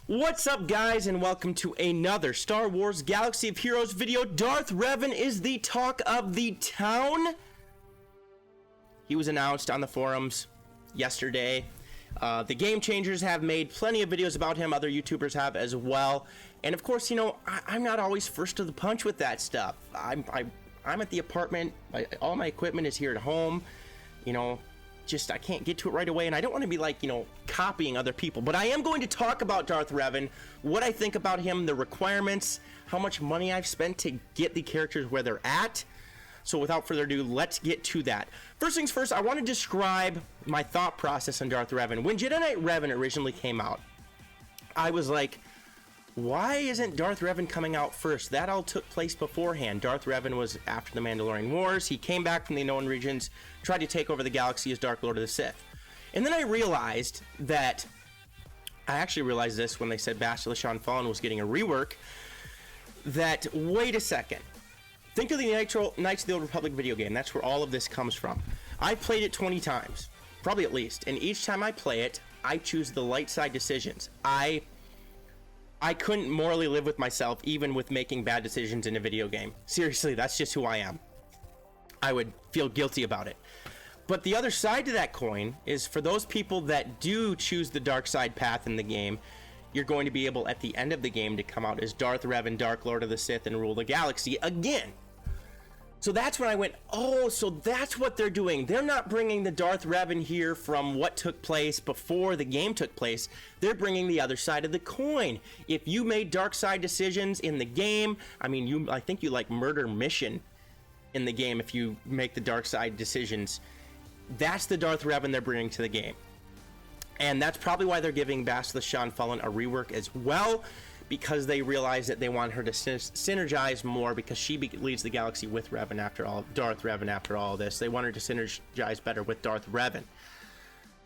What's up, guys, and welcome to another Star Wars Galaxy of Heroes video. Darth Revan is the talk of the town. He was announced on the forums yesterday. The Game Changers have made plenty of videos about him. Other YouTubers have as well. And of course, you know, I'm not always first to the punch with that stuff. I'm at the apartment. All my equipment is here at home. You know, I can't get to it right away, and I don't want to be like, you know, copying other people, but I am going to talk about Darth Revan, what I think about him, the requirements, how much money I've spent to get the characters where they're at. So without further ado, let's get to that. First things first, I want to describe my thought process on Darth Revan. When Jedi Knight Revan originally came out, I was like, why isn't Darth Revan coming out first? That all took place beforehand. Darth Revan was after the Mandalorian Wars. He came back from the Unknown Regions, tried to take over the galaxy as Dark Lord of the Sith. And then I realized that, I actually realized this when they said Bastila Shan Fallen was getting a rework, that, wait a second. Think of the Knights of the Old Republic video game. That's where all of this comes from. I played it 20 times, probably at least. And each time I play it, I choose the light side decisions. I couldn't morally live with myself, even with making bad decisions in a video game. Seriously, that's just who I am. I would feel guilty about it. But the other side to that coin is for those people that do choose the dark side path in the game, you're going to be able at the end of the game to come out as Darth Revan, Dark Lord of the Sith, and rule the galaxy again. So that's when I went, oh, so that's what they're doing. They're not bringing the Darth Revan here from what took place before the game took place. They're bringing the other side of the coin. If you made dark side decisions in the game, I mean, I think you like murder mission in the game if you make the dark side decisions. That's the Darth Revan they're bringing to the game. And that's probably why they're giving Bastila Shan Fallen a rework as well, because they realize that they want her to synergize more, because she leads the galaxy with Revan after all, Darth Revan after all this. They want her to synergize better with Darth Revan.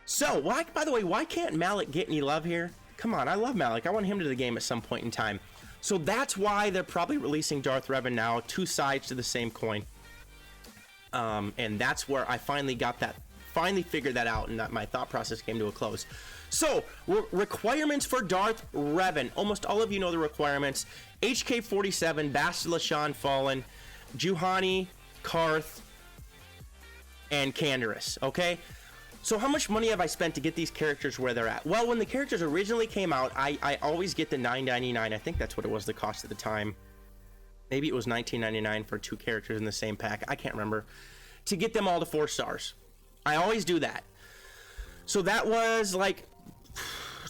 So, by the way, why can't Malak get any love here? Come on, I love Malak. I want him to the game at some point in time. So that's why they're probably releasing Darth Revan now, two sides to the same coin. And that's where I finally figured that out, and that my thought process came to a close. So, requirements for Darth Revan. Almost all of you know the requirements. HK-47, Bastila Shan Fallen, Juhani, Carth, and Canderous, okay? So how much money have I spent to get these characters where they're at? Well, when the characters originally came out, I always get the $9.99. I think that's what it was, the cost at the time. Maybe it was $19.99 for two characters in the same pack. I can't remember. To get them all to 4 stars. I always do that. So that was like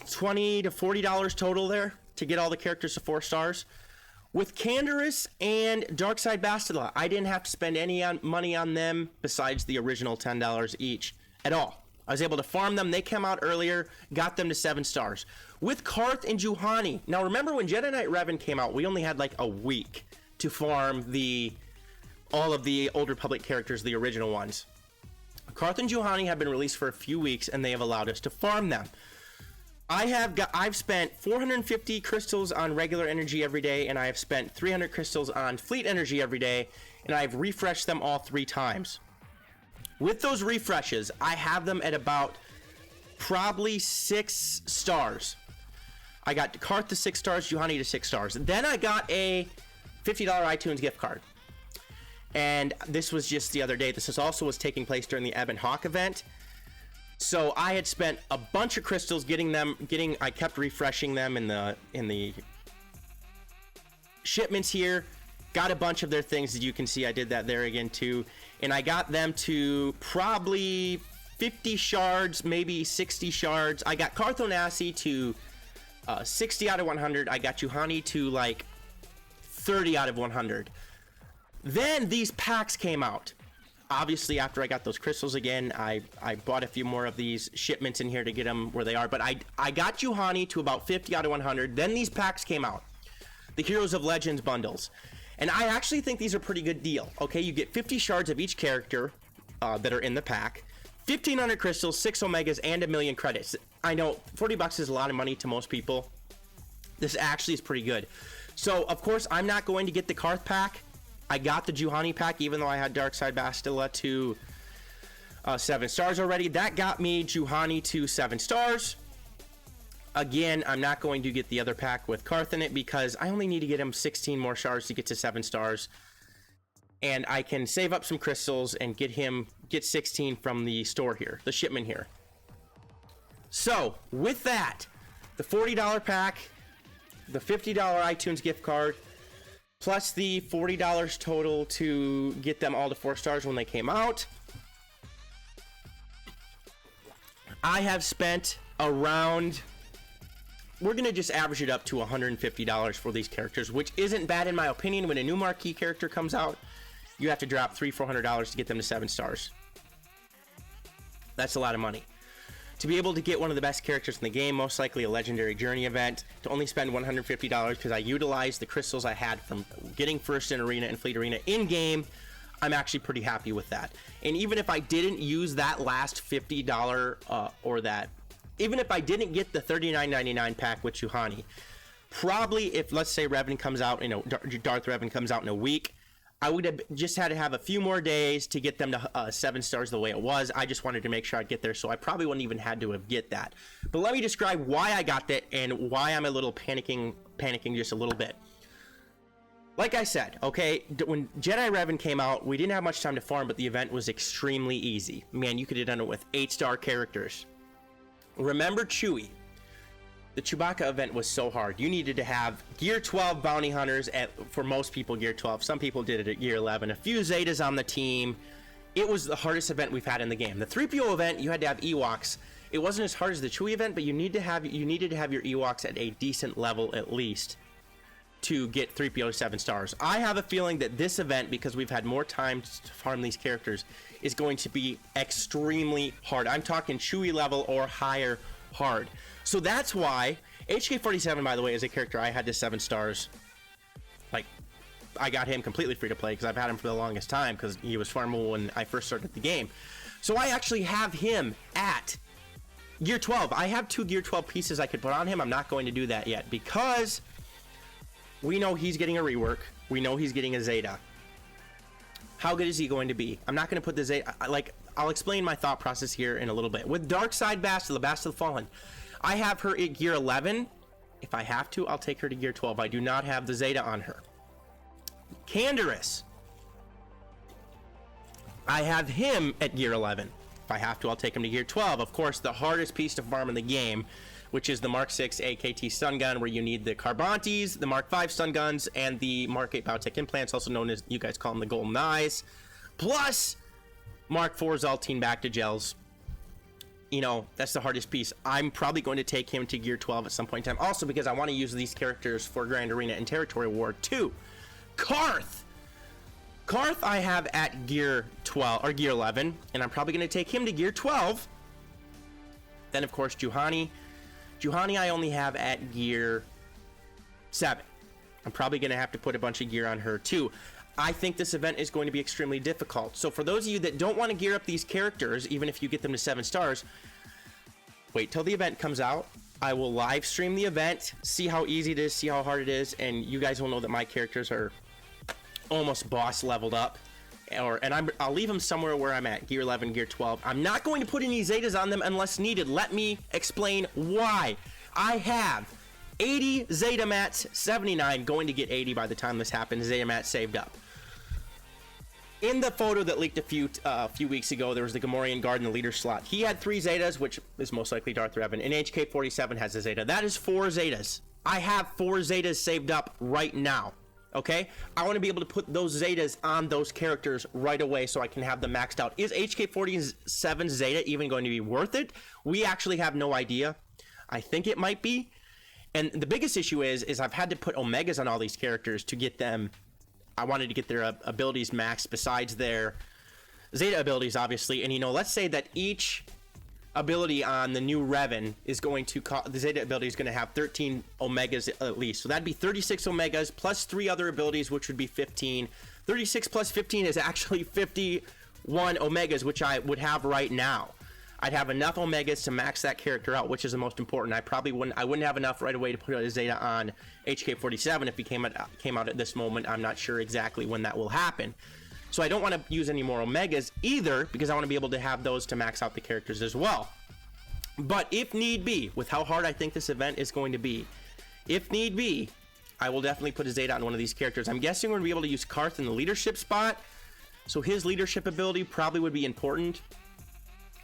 $20 to $40 total there to get all the characters to 4 stars. With Canderous and Darkside Bastila, I didn't have to spend any money on them besides the original $10 each at all. I was able to farm them. They came out earlier, got them to 7 stars. With Carth and Juhani, now remember when Jedi Knight Revan came out, we only had like a week to farm all of the Old Republic characters, the original ones. Carth and Juhani have been released for a few weeks, and they have allowed us to farm them. I've spent 450 crystals on regular energy every day, and I have spent 300 crystals on fleet energy every day, and I've refreshed them all 3 times. With those refreshes, I have them at about probably 6 stars. I got Carth to 6 stars, Juhani to 6 stars. Then I got a $50 iTunes gift card. And this was just the other day. This also was taking place during the Ebb and Hawk event. So I had spent a bunch of crystals I kept refreshing them in the shipments here. Got a bunch of their things, as you can see. I did that there again too. And I got them to probably 50 shards, maybe 60 shards. I got Carth Onasi to 60 out of 100. I got Juhani to like 30 out of 100. Then these packs came out. Obviously, after I got those crystals again, I bought a few more of these shipments in here to get them where they are. But I got Juhani to about 50 out of 100. Then these packs came out. The Heroes of Legends bundles. And I actually think these are a pretty good deal. Okay, you get 50 shards of each character that are in the pack. 1,500 crystals, 6 omegas, and 1,000,000 credits. I know, $40 is a lot of money to most people. This actually is pretty good. So, of course, I'm not going to get the Carth pack. I got the Juhani pack, even though I had Darkside Bastila to 7 stars already. That got me Juhani to 7 stars. Again, I'm not going to get the other pack with Karth in it because I only need to get him 16 more stars to get to 7 stars. And I can save up some crystals and get 16 from the store here, the shipment here. So, with that, the $40 pack, the $50 iTunes gift card, plus the $40 total to get them all to 4 stars when they came out, I have spent around, we're going to just average it up to $150 for these characters, which isn't bad in my opinion. When a new marquee character comes out, you have to drop $300-400 to get them to 7 stars. That's a lot of money. To be able to get one of the best characters in the game, most likely a legendary journey event, to only spend $150 because I utilized the crystals I had from getting first in arena and fleet arena in game, I'm actually pretty happy with that. And even if I didn't use that last $50 even if I didn't get the $39.99 pack with Juhani, probably if, let's say, Revan comes out, Darth Revan comes out in a week, I would have just had to have a few more days to get them to 7 stars the way it was. I just wanted to make sure I'd get there, so I probably wouldn't even had to have get that. But let me describe why I got that and why I'm a little panicking just a little bit. Like I said, okay, when Jedi Revan came out, we didn't have much time to farm, but the event was extremely easy. Man, you could have done it with 8-star characters. Remember Chewie? The Chewbacca event was so hard. You needed to have Gear 12 bounty hunters for most people, Gear 12. Some people did it at Gear 11. A few Zetas on the team. It was the hardest event we've had in the game. The 3PO event, you had to have Ewoks. It wasn't as hard as the Chewie event, but you needed to have your Ewoks at a decent level at least to get 3PO to 7 stars. I have a feeling that this event, because we've had more time to farm these characters, is going to be extremely hard. I'm talking Chewie level or higher hard. So that's why HK47, by the way, is a character I had to 7 stars. Like, I got him completely free to play because I've had him for the longest time because he was farmable when I first started the game. So I actually have him at Gear 12. I have 2 Gear 12 pieces I could put on him. I'm not going to do that yet because we know he's getting a rework. We know he's getting a Zeta. How good is he going to be? I'm not going to put the Zeta, I'll explain my thought process here in a little bit. With Darkside Bastila, the Bastila Fallen, I have her at Gear 11. If I have to, I'll take her to Gear 12. I do not have the Zeta on her. Canderous, I have him at Gear 11. If I have to, I'll take him to Gear 12. Of course, the hardest piece to farm in the game, which is the Mark 6 AKT stun gun, where you need the Carbantes, the Mark 5 stun guns, and the Mark 8 biotech implants, also known as, you guys call them the Golden Eyes, plus Mark 4 Zaltine back to gels. You know, that's the hardest piece. I'm probably going to take him to Gear 12 at some point in time, also because I want to use these characters for Grand Arena and Territory War too. Karth I have at Gear 12 or Gear 11, and I'm probably going to take him to Gear 12. Then of course Juhani I only have at Gear 7. I'm probably going to have to put a bunch of gear on her too. I think this event is going to be extremely difficult. So for those of you that don't want to gear up these characters, even if you get them to 7 stars, wait till the event comes out. I will live stream the event, see how easy it is, see how hard it is, and you guys will know that my characters are almost boss leveled up. I'll leave them somewhere where I'm at, Gear 11, Gear 12. I'm not going to put any Zetas on them unless needed. Let me explain why. I have 80 Zeta mats, 79, going to get 80 by the time this happens, Zeta mats saved up. In the photo that leaked a few weeks ago, there was the Gamorrean guard in the leader slot. He had 3 Zetas, which is most likely Darth Revan, and HK47 has a Zeta. That is 4 Zetas. I have 4 Zetas saved up right now. Okay, I want to be able to put those Zetas on those characters right away so I can have them maxed out. Is HK47 Zeta even going to be worth it? We actually have no idea. I think it might be. And the biggest issue is I've had to put Omegas on all these characters to get them. I wanted to get their abilities maxed besides their Zeta abilities, obviously. And, you know, let's say that each ability on the new Revan is going to the Zeta ability is going to have 13 Omegas at least. So that'd be 36 Omegas plus 3 other abilities, which would be 15. 36 plus 15 is actually 51 Omegas, which I would have right now. I'd have enough Omegas to max that character out, which is the most important. I wouldn't have enough right away to put a Zeta on HK47 if he came out at this moment. I'm not sure exactly when that will happen. So I don't want to use any more Omegas either, because I want to be able to have those to max out the characters as well. But if need be, with how hard I think this event is going to be, if need be, I will definitely put a Zeta on one of these characters. I'm guessing we're going to be able to use Karth in the leadership spot, so his leadership ability probably would be important.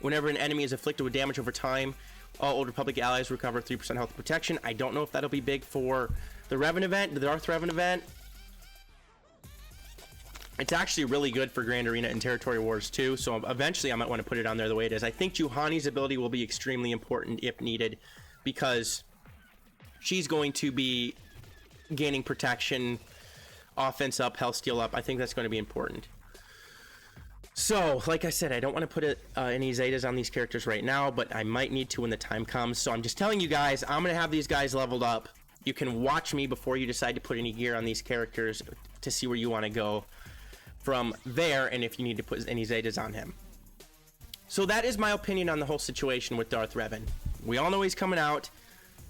Whenever an enemy is afflicted with damage over time, all Old Republic allies recover 3% health and protection. I don't know if that'll be big for the Revan event, the Darth Revan event. It's actually really good for Grand Arena and Territory Wars too, so eventually I might want to put it on there the way it is. I think Juhani's ability will be extremely important if needed, because she's going to be gaining protection, offense up, health steal up. I think that's going to be important. So, like I said, I don't want to put any Zetas on these characters right now, but I might need to when the time comes. So I'm just telling you guys, I'm going to have these guys leveled up. You can watch me before you decide to put any gear on these characters to see where you want to go from there, and if you need to put any Zetas on him. So that is my opinion on the whole situation with Darth Revan. We all know he's coming out.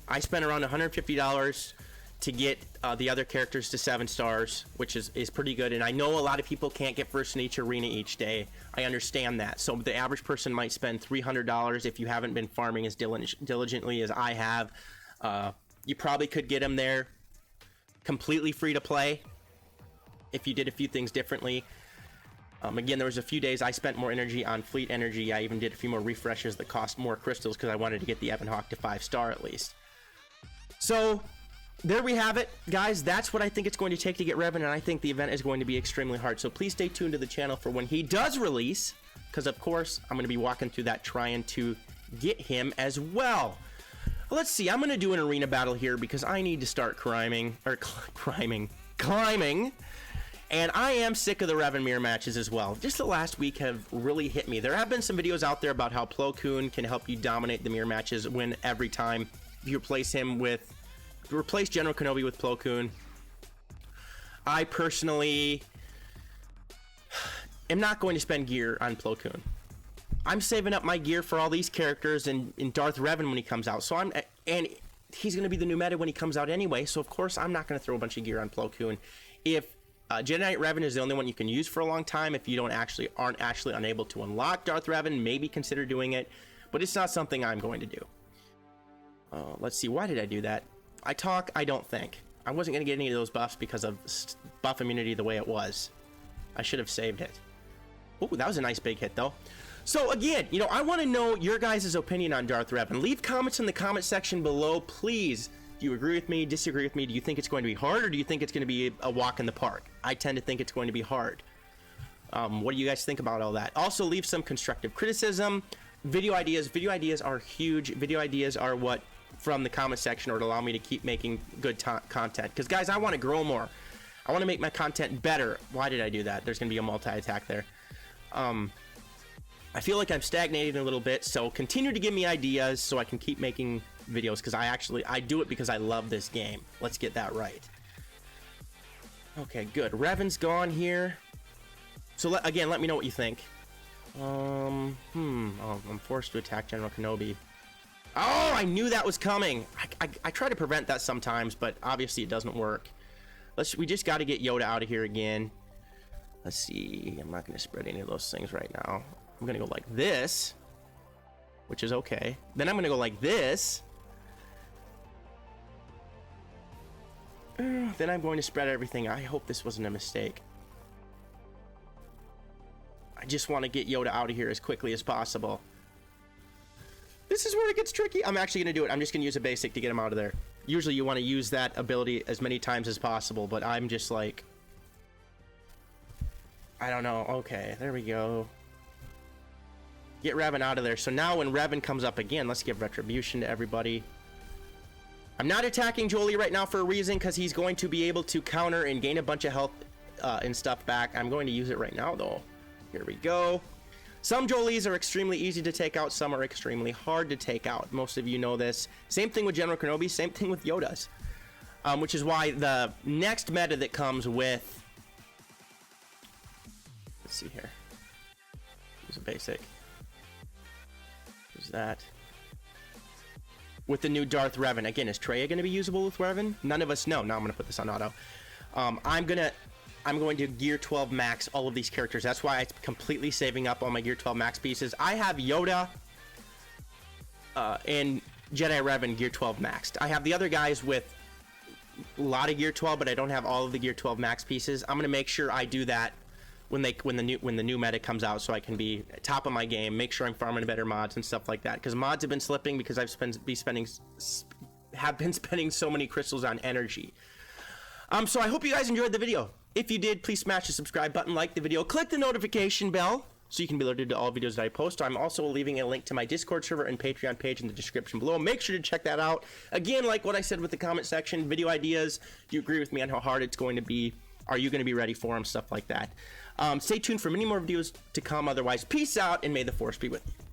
I spent around $150 to get the other characters to 7 stars, which is pretty good. And I know a lot of people can't get first in each arena each day. I understand that. So the average person might spend $300 if you haven't been farming as diligently as I have. You probably could get them there completely free to play if you did a few things differently. Again, there was a few days I spent more energy on fleet energy. I even did a few more refreshes that cost more crystals because I wanted to get the Ebon Hawk to 5-star at least. So there we have it, guys. That's what I think it's going to take to get Revan, and I think the event is going to be extremely hard. So please stay tuned to the channel for when he does release, because of course I'm going to be walking through that trying to get him as well. Let's see, I'm going to do an arena battle here because I need to start climbing. And I am sick of the Revan mirror matches as well. Just the last week have really hit me. There have been some videos out there about how Plo Koon can help you dominate the mirror matches, win every time if you replace General Kenobi with Plo Koon. I personally am not going to spend gear on Plo Koon. I'm saving up my gear for all these characters and in Darth Revan when he comes out. And he's going to be the new meta when he comes out anyway. So of course I'm not going to throw a bunch of gear on Plo Koon. If Jedi Knight Revan is the only one you can use for a long time, if you aren't actually unable to unlock Darth Revan, maybe consider doing it. But it's not something I'm going to do. Let's see, why did I do that? I don't think. I wasn't going to get any of those buffs because of buff immunity the way it was. I should have saved it. Oh, that was a nice big hit though. So again, I want to know your guys' opinion on Darth Revan. Leave comments in the comment section below, please. Do you agree with me, disagree with me? Do you think it's going to be hard, or do you think it's going to be a walk in the park? I tend to think it's going to be hard. What do you guys think about all that? Also, leave some constructive criticism. Video ideas. Video ideas are huge. Video ideas are what from the comment section or to allow me to keep making good content. Because, guys, I want to grow more. I want to make my content better. Why did I do that? There's going to be a multi-attack there. I feel like I'm stagnating a little bit, so continue to give me ideas so I can keep making videos, because I do it because I love this game. Let's get that right. Okay, good. Revan's gone here. So again, let me know what you think. Oh, I'm forced to attack General Kenobi. Oh, I knew that was coming. I try to prevent that sometimes, but obviously it doesn't work. We just got to get Yoda out of here again. Let's see. I'm not going to spread any of those things right now. I'm going to go like this, which is okay. Then I'm going to go like this. Then I'm going to spread everything. I hope this wasn't a mistake. I just want to get Yoda out of here as quickly as possible. This is where it gets tricky. I'm actually going to do it. I'm just going to use a basic to get him out of there. Usually you want to use that ability as many times as possible, but I'm just like, I don't know. Okay, there we go. Get Revan out of there. So now when Revan comes up again, let's give Retribution to everybody. I'm not attacking Jolee right now for a reason, because he's going to be able to counter and gain a bunch of health and stuff back. I'm going to use it right now, though. Here we go. Some Jolees are extremely easy to take out. Some are extremely hard to take out. Most of you know this. Same thing with General Kenobi. Same thing with Yoda's. Which is why the next meta that comes with... Let's see here. Use a basic. Use that. With the new Darth Revan. Again, is Traya going to be usable with Revan? None of us know. Now I'm going to put this on auto. I'm going to Gear 12 max all of these characters. That's why I'm completely saving up all my Gear 12 max pieces. I have Yoda. and Jedi Revan Gear 12 maxed. I have the other guys with a lot of Gear 12, but I don't have all of the Gear 12 max pieces. I'm gonna make sure I do that when the new meta comes out, so I can be top of my game, make sure I'm farming better mods and stuff like that. Because mods have been slipping because I've been spending so many crystals on energy. So I hope you guys enjoyed the video. If you did, please smash the subscribe button, like the video, click the notification bell so you can be alerted to all videos that I post. I'm also leaving a link to my Discord server and Patreon page in the description below. Make sure to check that out. Again, like what I said with the comment section, video ideas. Do you agree with me on how hard it's going to be? Are you going to be ready for them? Stuff like that. Stay tuned for many more videos to come. Otherwise, peace out and may the Force be with you.